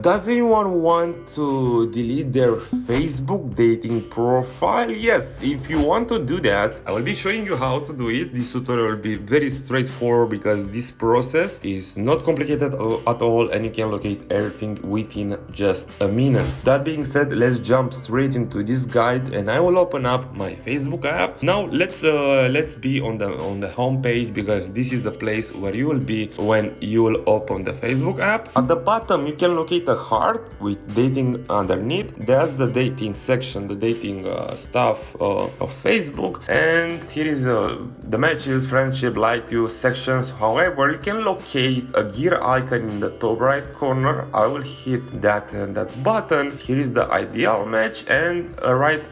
Does anyone want to delete their Facebook dating profile? Yes, if you want to do that, I will be showing you how to do it. This tutorial will be very straightforward because this process is not complicated at all and you can locate everything within just a minute. That being said, let's jump straight into this guide and I will open up my Facebook app. Now let's be on the home page because this is the place where you will be when you will open the Facebook app. At the bottom you can locate a heart with dating underneath. There's the dating section, the dating stuff of Facebook, and here is the matches, friendship, like you sections. However, you can locate a gear icon in the top right corner. I will hit that button. Here is the ideal match, and right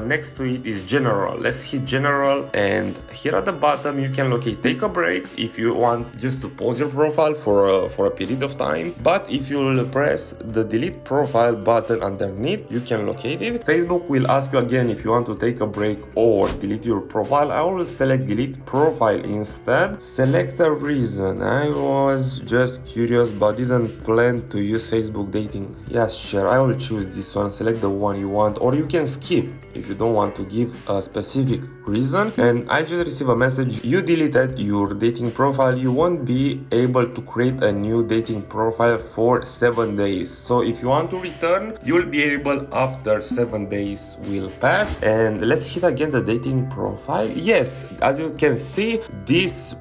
next to it is general. Let's hit general, and here at the bottom you can locate take a break if you want just to pause your profile for a period of time. But if you will press the delete profile button underneath, you can locate it. Facebook will ask you again if you want to take a break or delete your profile. I will select delete profile instead. Select a reason. I was just curious but didn't plan to use Facebook dating. Yes, sure, I will choose this one. Select the one you want, or you can skip if you don't want to give a specific reason. And I just received a message: you deleted your dating profile. You won't be able to create a new dating profile for 7 days. So if you want to return, you'll be able after 7 days will pass. And let's hit again the dating profile. Yes, as you can see, this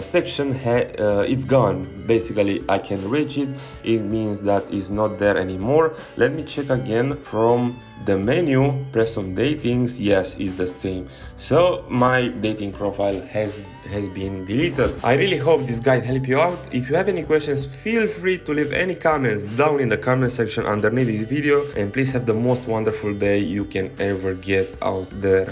section it's gone. Basically I can reach it. It means that it's not there anymore. Let me check again from the menu. Press on datings. Yes, it's the same. So my dating profile has been deleted. I really hope this guide helped you out. If you have any questions, feel free to leave any comments down in the comment section underneath this video, and please have the most wonderful day you can ever get out there.